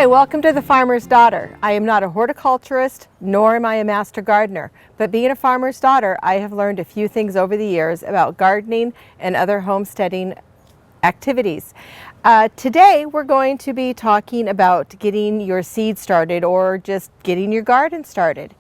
Hi, welcome to The Farmer's Daughter. I am not a horticulturist, nor am I a master gardener, but being a farmer's daughter, I have learned a few things over the years about gardening and other homesteading activities. Today, we're going to be talking about getting your seed started or just getting your garden started.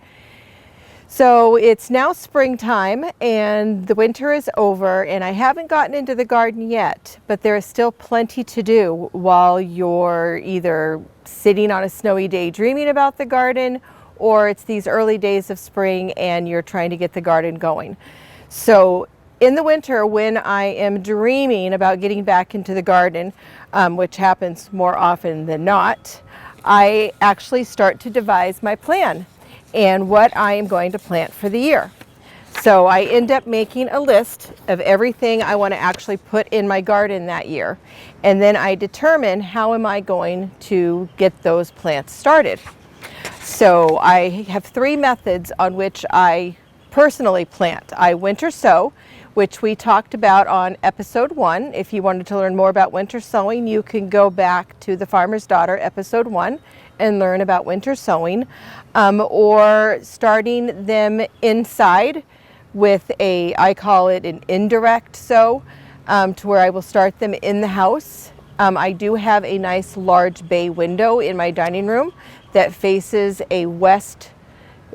So it's now springtime and the winter is over, and I haven't gotten into the garden yet, but there is still plenty to do while you're either sitting on a snowy day dreaming about the garden, or it's these early days of spring and you're trying to get the garden going. So in the winter, when I am dreaming about getting back into the garden, which happens more often than not, I actually start to devise my plan and what I am going to plant for the year. So I end up making a list of everything I want to actually put in my garden that year, and then I determine how am I going to get those plants started. So I have three methods on which I personally plant. I winter sow, which we talked about on episode 1. If you wanted to learn more about winter sowing, you can go back to The Farmer's Daughter episode 1 and learn about winter sowing, or starting them inside with I call it an indirect sow, to where I will start them in the house. I do have a nice large bay window in my dining room that faces a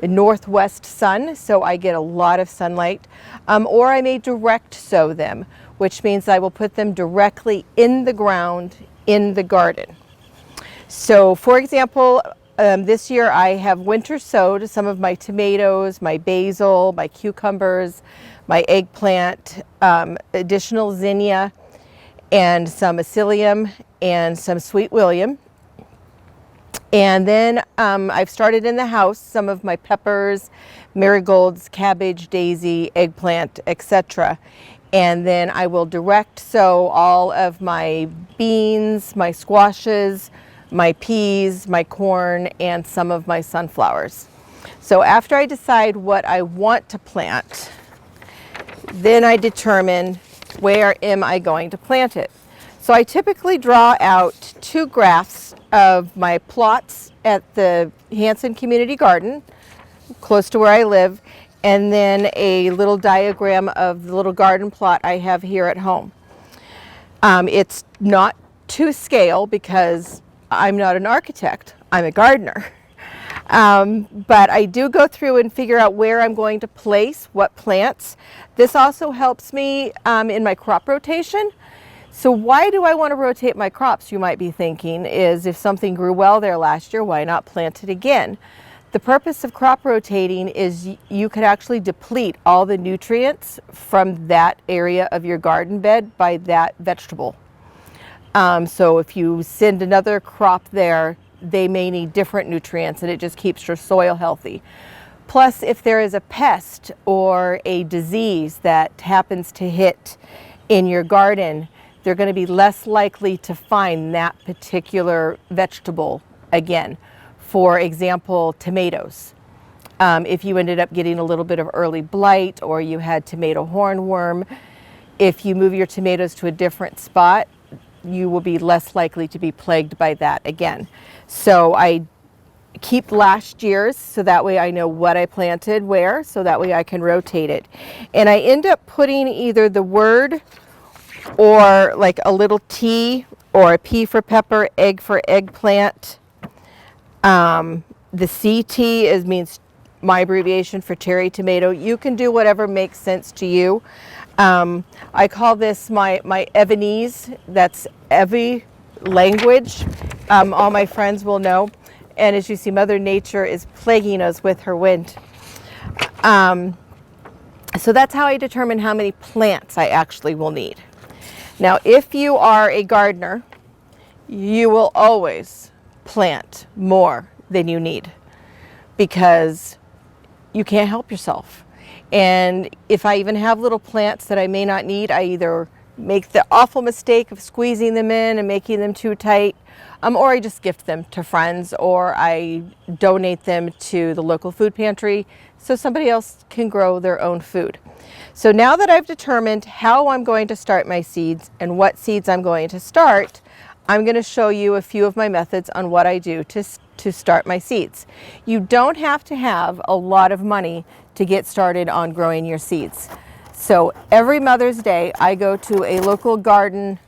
northwest sun, so I get a lot of sunlight. Or I may direct sow them, which means I will put them directly in the ground in the garden. So for example, this year I have winter sowed some of my tomatoes, my basil, my cucumbers, my eggplant, additional zinnia, and some psyllium and some sweet william. And then I've started in the house some of my peppers, marigolds, cabbage, daisy, eggplant, etc. And then I will direct sow all of my beans, my squashes, my peas, my corn, and some of my sunflowers. So after I decide what I want to plant, then I determine where am I going to plant it. So I typically draw out 2 graphs of my plots at the Hanson Community Garden, close to where I live, and then a little diagram of the little garden plot I have here at home. It's not to scale because I'm not an architect, I'm a gardener. But I do go through and figure out where I'm going to place what plants. This also helps me in my crop rotation. So why do I want to rotate my crops, you might be thinking, is if something grew well there last year, why not plant it again? The purpose of crop rotating is you could actually deplete all the nutrients from that area of your garden bed by that vegetable. So if you send another crop there, they may need different nutrients, and it just keeps your soil healthy. Plus, if there is a pest or a disease that happens to hit in your garden, they're going to be less likely to find that particular vegetable again. For example, tomatoes. If you ended up getting a little bit of early blight or you had tomato hornworm, if you move your tomatoes to a different spot, you will be less likely to be plagued by that again. So I keep last year's, so that way I know what I planted where, so that way I can rotate it. And I end up putting either the word or like a little T or a P for pepper, egg for eggplant. The CT means my abbreviation for cherry tomato. You can do whatever makes sense to you. I call this my Evanese. That's Evie language. All my friends will know. And as you see, Mother Nature is plaguing us with her wind. So that's how I determine how many plants I actually will need. Now, if you are a gardener, you will always plant more than you need because you can't help yourself. And if I even have little plants that I may not need, I either make the awful mistake of squeezing them in and making them too tight, or I just gift them to friends, or I donate them to the local food pantry so somebody else can grow their own food. So now that I've determined how I'm going to start my seeds and what seeds I'm going to start, I'm going to show you a few of my methods on what I do to start my seeds. You don't have to have a lot of money to get started on growing your seeds. So every Mother's Day, I go to a local garden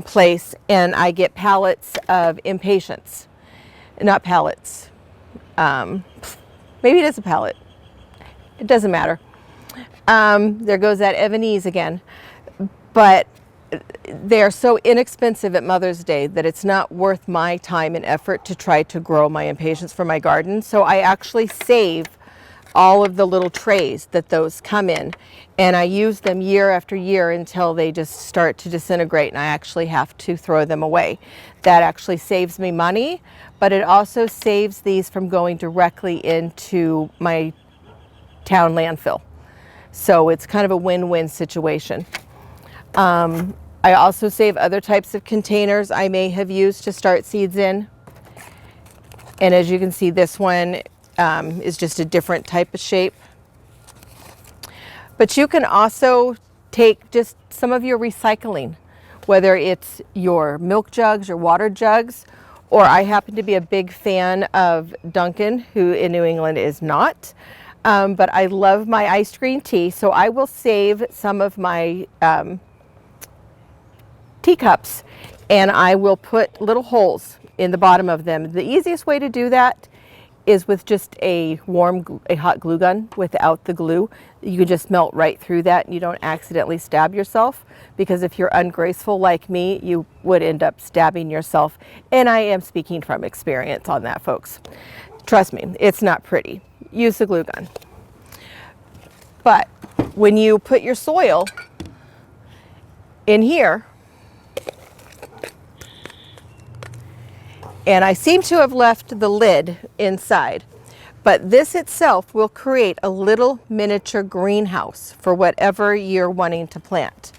place and I get pallets of impatiens. Not pallets. Maybe it is a pallet. It doesn't matter. There goes that Evanese again. But they're so inexpensive at Mother's Day that it's not worth my time and effort to try to grow my impatiens for my garden. So I actually save all of the little trays that those come in, and I use them year after year until they just start to disintegrate and I actually have to throw them away. That actually saves me money, but it also saves these from going directly into my town landfill. So it's kind of a win-win situation. I also save other types of containers I may have used to start seeds in. And as you can see, this one is just a different type of shape. But you can also take just some of your recycling, whether it's your milk jugs or water jugs, or I happen to be a big fan of Dunkin', who in New England is not. But I love my iced green tea, so I will save some of my teacups and I will put little holes in the bottom of them. The easiest way to do that is with just a hot glue gun without the glue. You can just melt right through that and you don't accidentally stab yourself, because if you're ungraceful like me, you would end up stabbing yourself. And I am speaking from experience on that, folks. Trust me, it's not pretty. Use the glue gun. But when you put your soil in here, and I seem to have left the lid inside, but this itself will create a little miniature greenhouse for whatever you're wanting to plant.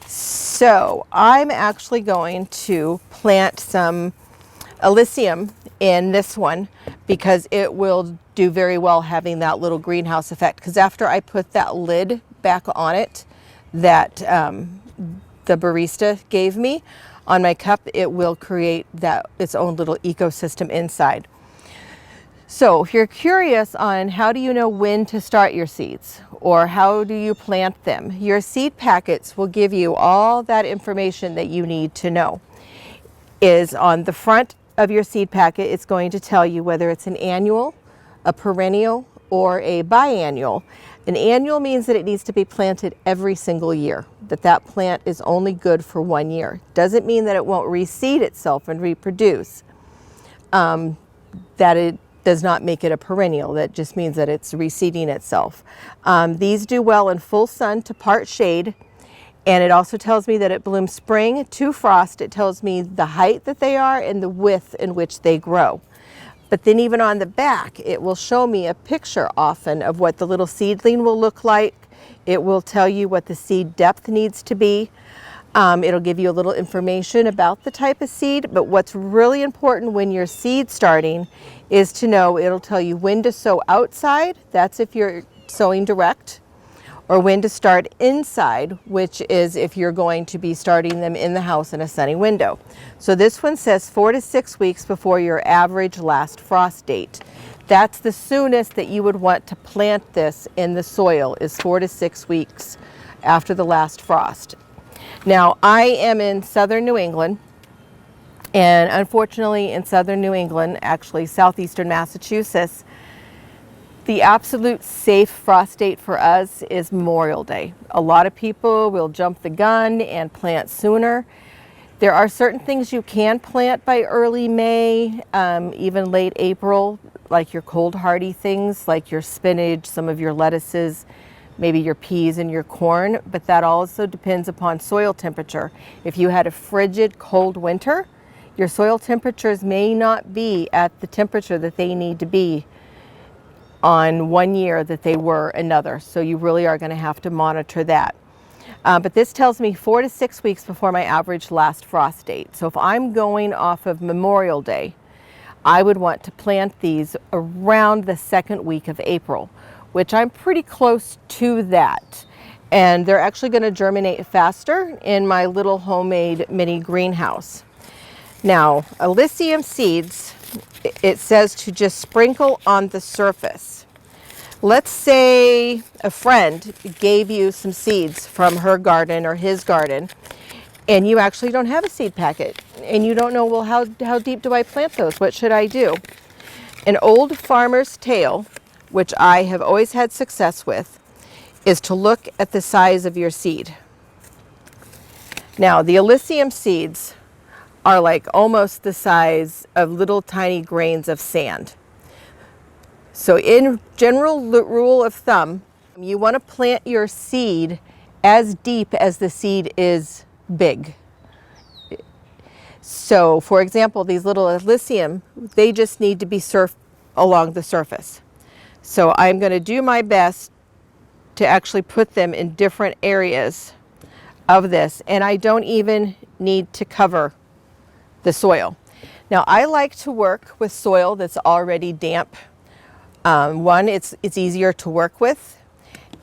So I'm actually going to plant some Elysium in this one because it will do very well having that little greenhouse effect. Because after I put that lid back on it that the barista gave me on my cup, it will create its own little ecosystem inside. So if you're curious on how do you know when to start your seeds or how do you plant them, your seed packets will give you all that information that you need to know. Is on the front of your seed packet, it's going to tell you whether it's an annual, a perennial, or a biannual. An annual means that it needs to be planted every single year, that plant is only good for 1 year. Doesn't mean that it won't reseed itself and reproduce. That it does not make it a perennial. That just means that it's reseeding itself. These do well in full sun to part shade, and it also tells me that it blooms spring to frost. It tells me the height that they are and the width in which they grow. But then even on the back, it will show me a picture often of what the little seedling will look like. It will tell you what the seed depth needs to be. It'll give you a little information about the type of seed, but what's really important when you're seed starting is to know it'll tell you when to sow outside, that's if you're sowing direct, or when to start inside, which is if you're going to be starting them in the house in a sunny window. So this one says 4 to 6 weeks before your average last frost date. That's the soonest that you would want to plant this in the soil, is 4 to 6 weeks after the last frost. Now, I am in southern New England, and unfortunately in southern New England, actually southeastern Massachusetts, the absolute safe frost date for us is Memorial Day. A lot of people will jump the gun and plant sooner. There are certain things you can plant by early May, even late April, like your cold hardy things, like your spinach, some of your lettuces, maybe your peas and your corn, but that also depends upon soil temperature. If you had a frigid cold winter, your soil temperatures may not be at the temperature that they need to be on 1 year that they were another. So you really are going to have to monitor that. But this tells me 4 to 6 weeks before my average last frost date. So if I'm going off of Memorial Day, I would want to plant these around the second week of April, which I'm pretty close to that. And they're actually going to germinate faster in my little homemade mini greenhouse. Now, Alyssium seeds, it says to just sprinkle on the surface. Let's say a friend gave you some seeds from her garden or his garden, and you actually don't have a seed packet, and you don't know, well, how deep do I plant those? What should I do? An old farmer's tale, which I have always had success with, is to look at the size of your seed. Now, the Alyssium seeds are like almost the size of little tiny grains of sand. So in general rule of thumb, you want to plant your seed as deep as the seed is big. So for example, these little Alyssium, they just need to be along the surface. So I'm going to do my best to actually put them in different areas of this, and I don't even need to cover the soil. Now, I like to work with soil that's already damp. One, it's easier to work with,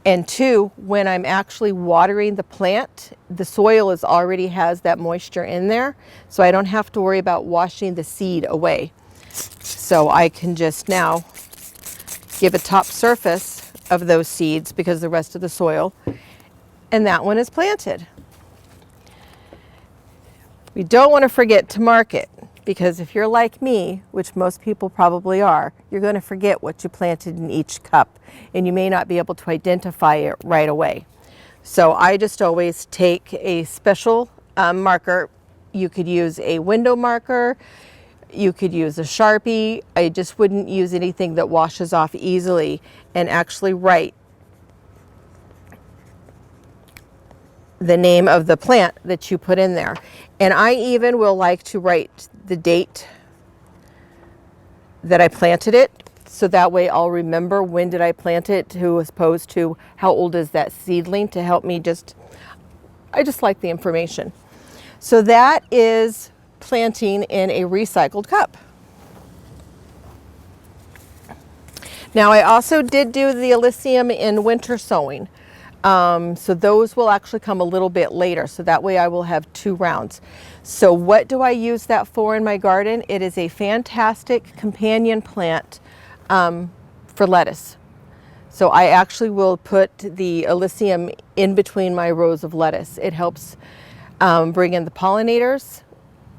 and two, when I'm actually watering the plant, the soil already has that moisture in there, so I don't have to worry about washing the seed away. So I can just now give a top surface of those seeds because the rest of the soil, and that one is planted. We don't want to forget to mark it, because if you're like me, which most people probably are, you're going to forget what you planted in each cup, and you may not be able to identify it right away. So I just always take a special marker. You could use a window marker, you could use a Sharpie. I just wouldn't use anything that washes off easily, and actually write the name of the plant that you put in there. And I even will like to write the date that I planted it, so that way I'll remember when did I plant it, as opposed to how old is that seedling, to help me I just like the information. So that is planting in a recycled cup. Now, I also did do the Alyssium in winter sowing. So those will actually come a little bit later, so that way I will have 2 rounds. So what do I use that for in my garden? It is a fantastic companion plant for lettuce. So I actually will put the Alyssium in between my rows of lettuce. It helps bring in the pollinators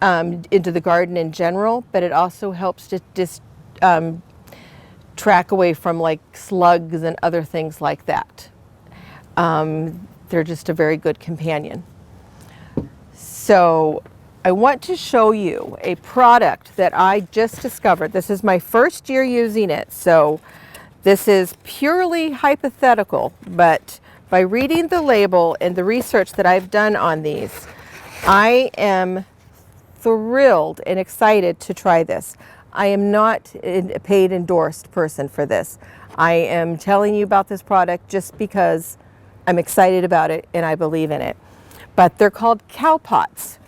into the garden in general, but it also helps to just track away from like slugs and other things like that. They're just a very good companion. So I want to show you a product that I just discovered. This is my first year using it, so this is purely hypothetical, but by reading the label and the research that I've done on these, I am thrilled and excited to try this. I am not a paid endorsed person for this. I am telling you about this product just because I'm excited about it and I believe in it. But they're called cow pots.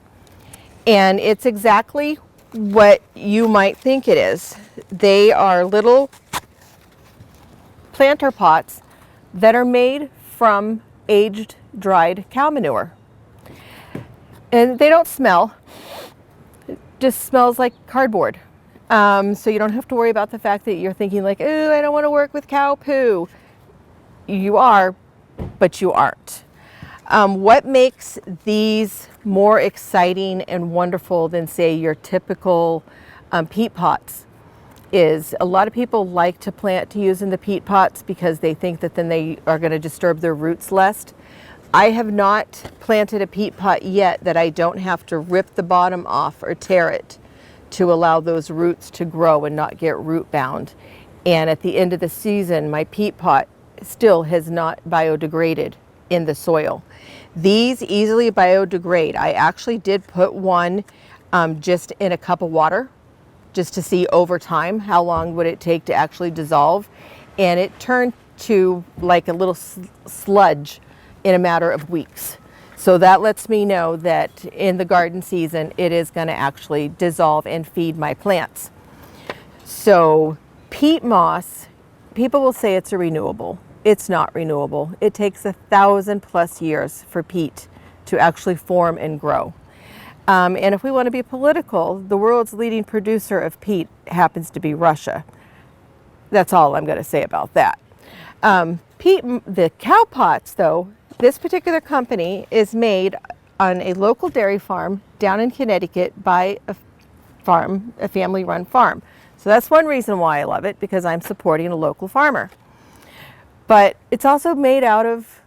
And it's exactly what you might think it is. They are little planter pots that are made from aged, dried cow manure. And they don't smell. It just smells like cardboard. So you don't have to worry about the fact that you're thinking like, ooh, I don't want to work with cow poo. You are, but you aren't. What makes these more exciting and wonderful than, say, your typical peat pots is a lot of people like to plant to use in the peat pots because they think that then they are going to disturb their roots less. I have not planted a peat pot yet that I don't have to rip the bottom off or tear it to allow those roots to grow and not get root bound. And at the end of the season, my peat pot still has not biodegraded in the soil. These easily biodegrade. I actually did put one just in a cup of water just to see over time how long would it take to actually dissolve, and it turned to like a little sludge in a matter of weeks. So that lets me know that in the garden season it is going to actually dissolve and feed my plants. So peat moss, people will say it's a renewable. It's not renewable. It takes 1,000+ years for peat to actually form and grow. And if we want to be political, the world's leading producer of peat happens to be Russia. That's all I'm going to say about that. Peat, the cow pots though, this particular company is made on a local dairy farm down in Connecticut by a family-run farm. So that's one reason why I love it, because I'm supporting a local farmer. But it's also made out of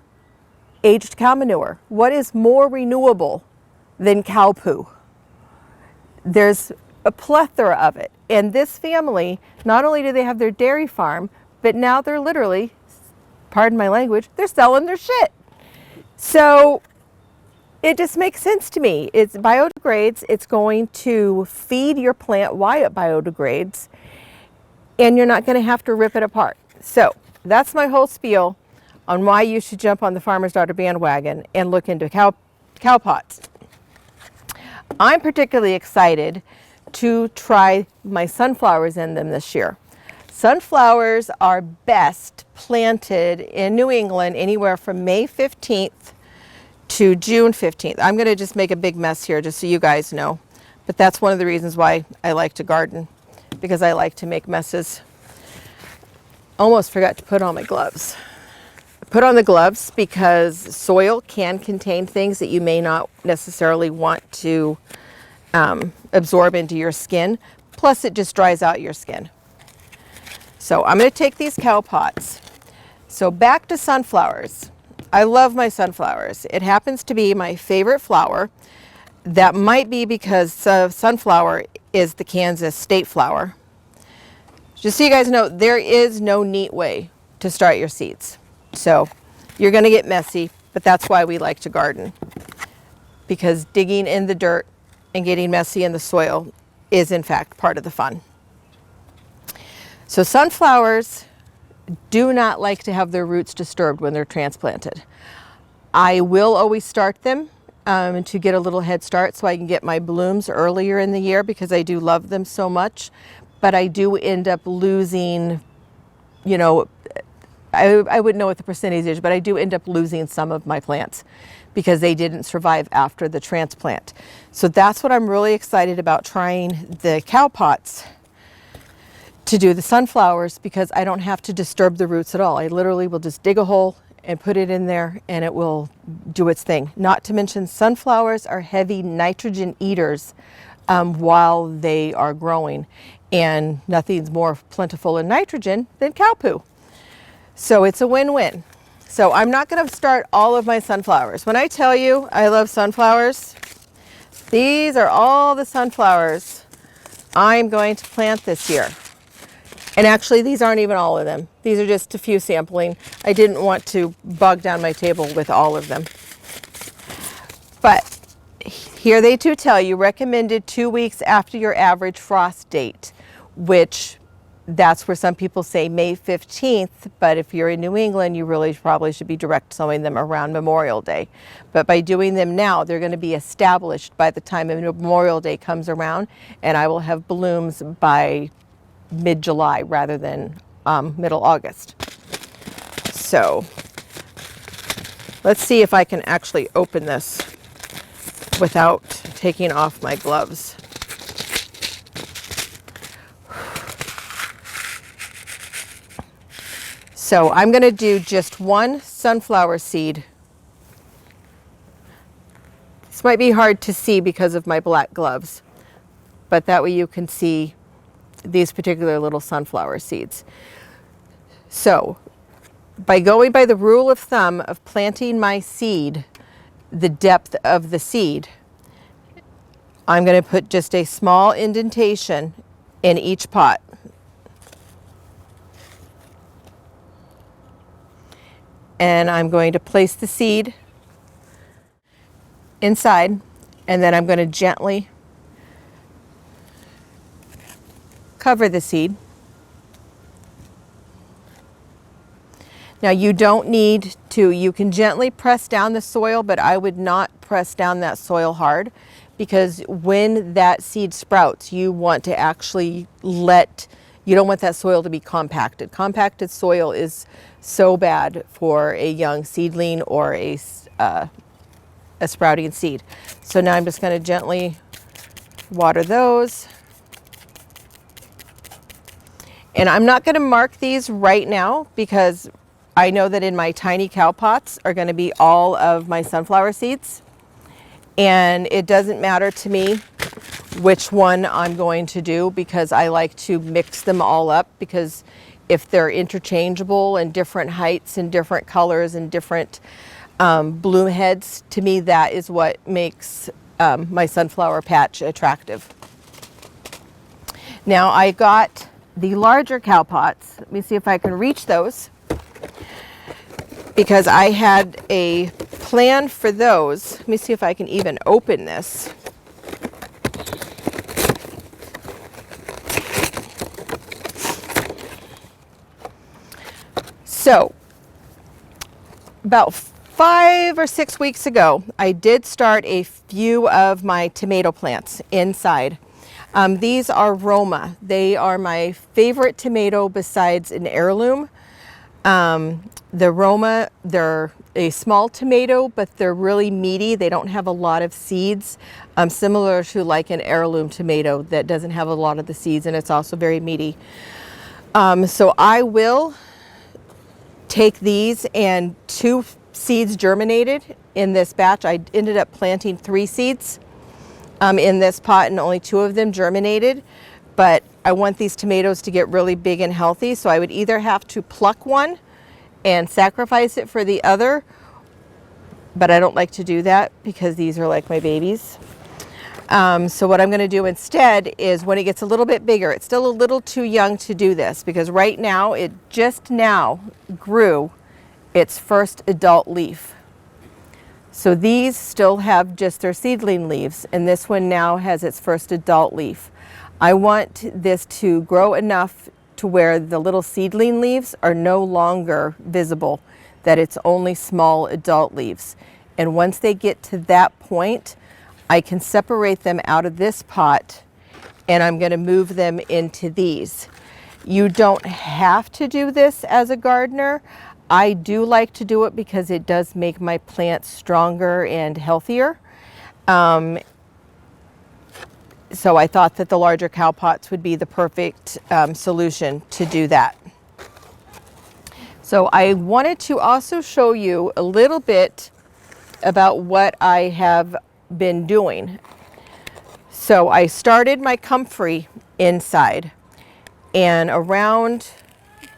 aged cow manure. What is more renewable than cow poo? There's a plethora of it. And this family, not only do they have their dairy farm, but now they're literally, pardon my language, they're selling their shit. So it just makes sense to me. It biodegrades, it's going to feed your plant while it biodegrades, and you're not going to have to rip it apart. So that's my whole spiel on why you should jump on the Farmer's Daughter bandwagon and look into cow pots. I'm particularly excited to try my sunflowers in them this year. Sunflowers are best planted in New England anywhere from May 15th to June 15th. I'm going to just make a big mess here just so you guys know. But that's one of the reasons why I like to garden, because I like to make messes. Almost forgot to put on my gloves. I put on the gloves because soil can contain things that you may not necessarily want to absorb into your skin. Plus it just dries out your skin. So I'm going to take these cow pots. So back to sunflowers. I love my sunflowers. It happens to be my favorite flower. That might be because sunflower is the Kansas state flower. Just so you guys know, there is no neat way to start your seeds. So you're going to get messy, but that's why we like to garden. Because digging in the dirt and getting messy in the soil is in fact part of the fun. So sunflowers do not like to have their roots disturbed when they're transplanted. I will always start them to get a little head start so I can get my blooms earlier in the year, because I do love them so much. But I do end up losing, you know, I wouldn't know what the percentage is, but I do end up losing some of my plants because they didn't survive after the transplant. So that's what I'm really excited about, trying the cow pots to do the sunflowers, because I don't have to disturb the roots at all. I literally will just dig a hole and put it in there and it will do its thing. Not to mention sunflowers are heavy nitrogen eaters while they are growing, and nothing's more plentiful in nitrogen than cow poo. So it's a win-win. So I'm not going to start all of my sunflowers. When I tell you I love sunflowers, these are all the sunflowers I'm going to plant this year. And actually, these aren't even all of them. These are just a few sampling. I didn't want to bog down my table with all of them. But here they do tell you, recommended 2 weeks after your average frost date, which that's where some people say May 15th. But if you're in New England, you really probably should be direct sowing them around Memorial Day. But by doing them now, they're going to be established by the time Memorial Day comes around, and I will have blooms by mid-July rather than middle August. So let's see if I can actually open this without taking off my gloves. So I'm going to do just one sunflower seed. This might be hard to see because of my black gloves, but that way you can see these particular little sunflower seeds. So by going by the rule of thumb of planting my seed, the depth of the seed, I'm going to put just a small indentation in each pot. And I'm going to place the seed inside, and then I'm going to gently cover the seed. Now you don't need to, you can gently press down the soil, but I would not press down that soil hard, because when that seed sprouts, you want to actually you don't want that soil to be compacted. Compacted soil is so bad for a young seedling or a sprouting seed. So now I'm just going to gently water those. And I'm not going to mark these right now because I know that in my tiny cow pots are going to be all of my sunflower seeds. And it doesn't matter to me which one I'm going to do because I like to mix them all up, because if they're interchangeable and different heights and different colors and different bloom heads, to me that is what makes my sunflower patch attractive. Now I got the larger cow pots. Let me see if I can reach those, because I had a plan for those. Let me see if I can even open this. So about 5 or 6 weeks ago, I did start a few of my tomato plants inside. These are Roma. They are my favorite tomato besides an heirloom. The Roma, they're a small tomato, but they're really meaty. They don't have a lot of seeds, similar to like an heirloom tomato that doesn't have a lot of the seeds, and it's also very meaty. So I will take these, and 2 seeds germinated in this batch. I ended up planting 3 seeds in this pot, and only 2 of them germinated. But I want these tomatoes to get really big and healthy, so I would either have to pluck one and sacrifice it for the other, but I don't like to do that because these are like my babies. So what I'm going to do instead is, when it gets a little bit bigger, it's still a little too young to do this because right now it just now grew its first adult leaf. So these still have just their seedling leaves, and this one now has its first adult leaf. I want this to grow enough to where the little seedling leaves are no longer visible, that it's only small adult leaves. And once they get to that point, I can separate them out of this pot, and I'm going to move them into these. You don't have to do this as a gardener. I do like to do it because it does make my plants stronger and healthier. So I thought that the larger cow pots would be the perfect solution to do that. So I wanted to also show you a little bit about what I have been doing. So I started my Comfrey inside, and around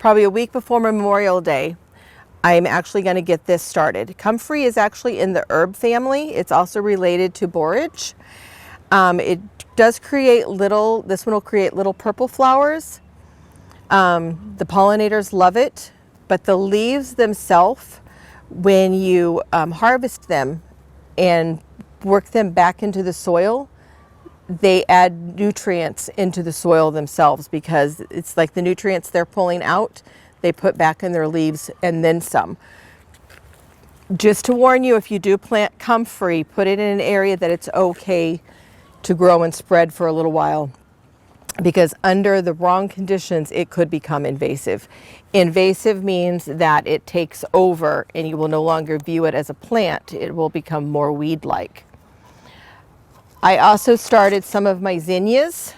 probably a week before Memorial Day, I'm actually going to get this started. Comfrey is actually in the herb family. It's also related to borage. It does create little, this one will create little purple flowers. The pollinators love it, but the leaves themselves, when you harvest them and work them back into the soil, they add nutrients into the soil themselves, because it's like the nutrients they're pulling out, they put back in their leaves and then some. Just to warn you, if you do plant Comfrey, put it in an area that it's okay to grow and spread for a little while, because under the wrong conditions, it could become invasive. Invasive means that it takes over and you will no longer view it as a plant. It will become more weed-like. I also started some of my zinnias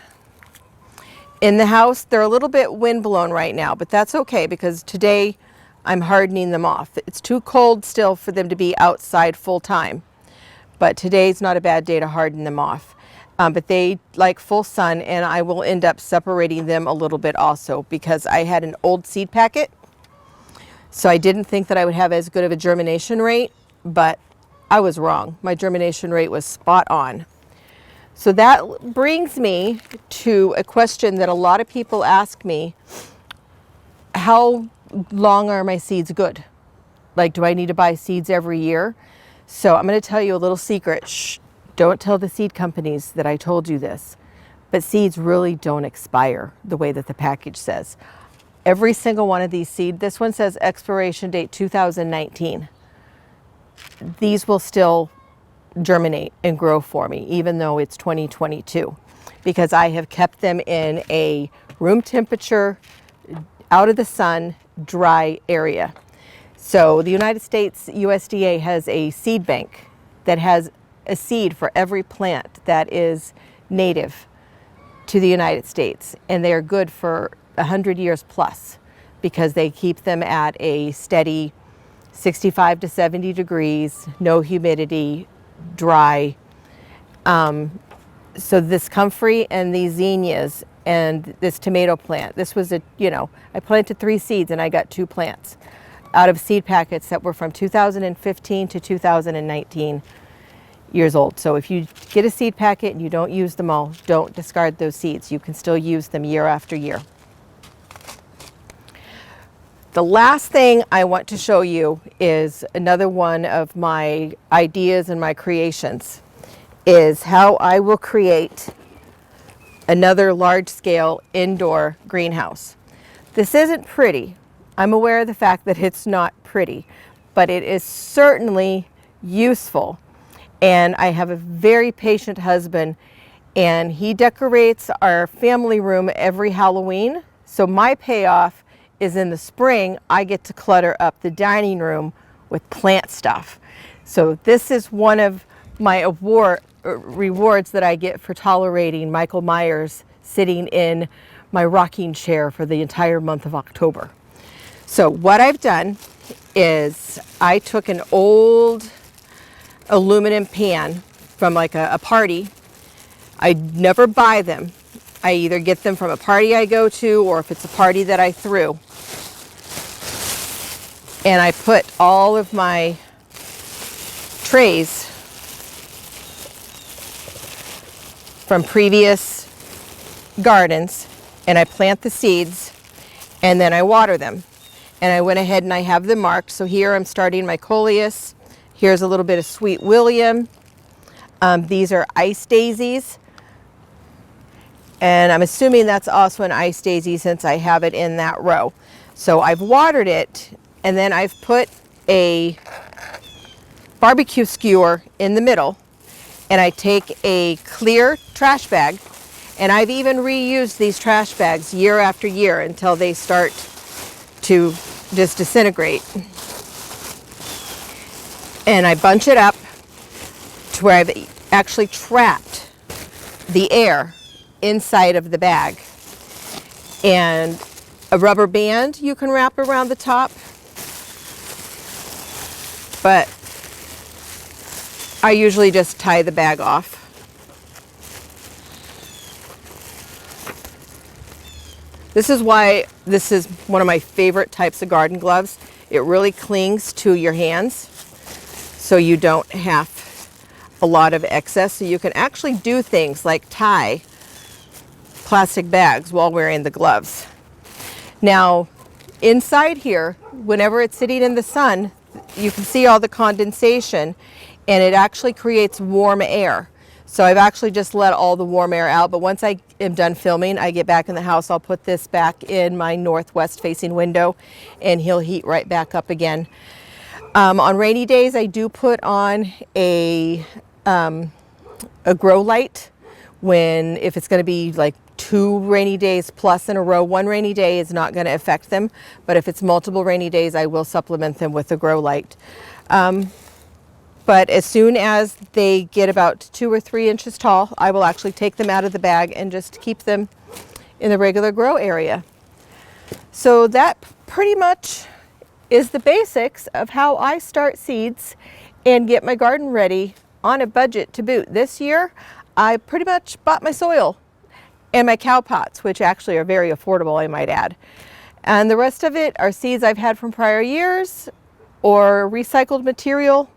in the house. They're a little bit windblown right now, but that's okay because today I'm hardening them off. It's too cold still for them to be outside full time, but today's not a bad day to harden them off. But they like full sun, and I will end up separating them a little bit also because I had an old seed packet. So I didn't think that I would have as good of a germination rate, but I was wrong. My germination rate was spot on. So that brings me to a question that a lot of people ask me: how long are my seeds good? Like, do I need to buy seeds every year? So I'm going to tell you a little secret. Shh, don't tell the seed companies that I told you this, but seeds really don't expire the way that the package says. Every single one of these seeds, this one says expiration date 2019. These will still germinate and grow for me, even though it's 2022, because I have kept them in a room temperature, out of the sun, dry area. So the United States USDA has a seed bank that has a seed for every plant that is native to the United States, and they are good for 100 years plus because they keep them at a steady 65 to 70 degrees, no humidity, dry. So this comfrey and these zinnias and this tomato plant, this was I planted 3 seeds and I got 2 plants out of seed packets that were from 2015 to 2019 years old. So if you get a seed packet and you don't use them all, don't discard those seeds. You can still use them year after year. The last thing I want to show you is another one of my ideas and my creations, is how I will create another large-scale indoor greenhouse. This isn't pretty. I'm aware of the fact that it's not pretty, but it is certainly useful. And I have a very patient husband, and he decorates our family room every Halloween. So my payoff is in the spring, I get to clutter up the dining room with plant stuff. So this is one of my rewards that I get for tolerating Michael Myers sitting in my rocking chair for the entire month of October. So what I've done is I took an old aluminum pan from like a party. I never buy them. I either get them from a party I go to, or if it's a party that I threw. And I put all of my trays from previous gardens, and I plant the seeds, and then I water them. And I went ahead and I have them marked. So here I'm starting my coleus. Here's a little bit of Sweet William. These are ice daisies. And I'm assuming that's also an ice daisy since I have it in that row. So I've watered it, and then I've put a barbecue skewer in the middle, and I take a clear trash bag, and I've even reused these trash bags year after year until they start to just disintegrate. And I bunch it up to where I've actually trapped the air inside of the bag. And a rubber band you can wrap around the top, but I usually just tie the bag off. This is why this is one of my favorite types of garden gloves. It really clings to your hands, so you don't have a lot of excess. So you can actually do things like tie plastic bags while wearing the gloves. Now, inside here, whenever it's sitting in the sun, you can see all the condensation, and it actually creates warm air. So I've actually just let all the warm air out, but once I am done filming, I get back in the house, I'll put this back in my northwest facing window, and he'll heat right back up again. On rainy days, I do put on a grow light if it's going to be like 2 rainy days plus in a row. 1 rainy day is not going to affect them, but if it's multiple rainy days, I will supplement them with a grow light. But as soon as they get about 2 or 3 inches tall, I will actually take them out of the bag and just keep them in the regular grow area. So that pretty much is the basics of how I start seeds and get my garden ready on a budget to boot. This year, I pretty much bought my soil and my cow pots, which actually are very affordable, I might add. And the rest of it are seeds I've had from prior years or recycled material.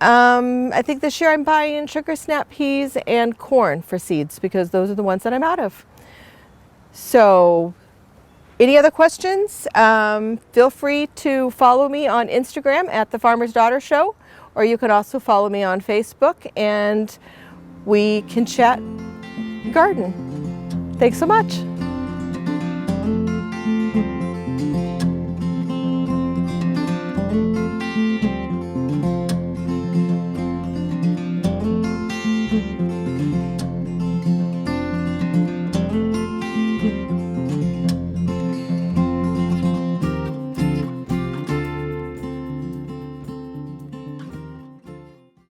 I think this year I'm buying sugar snap peas and corn for seeds because those are the ones that I'm out of. So, any other questions? Feel free to follow me on Instagram at The Farmer's Daughter Show, or you can also follow me on Facebook and we can chat garden. Thanks so much.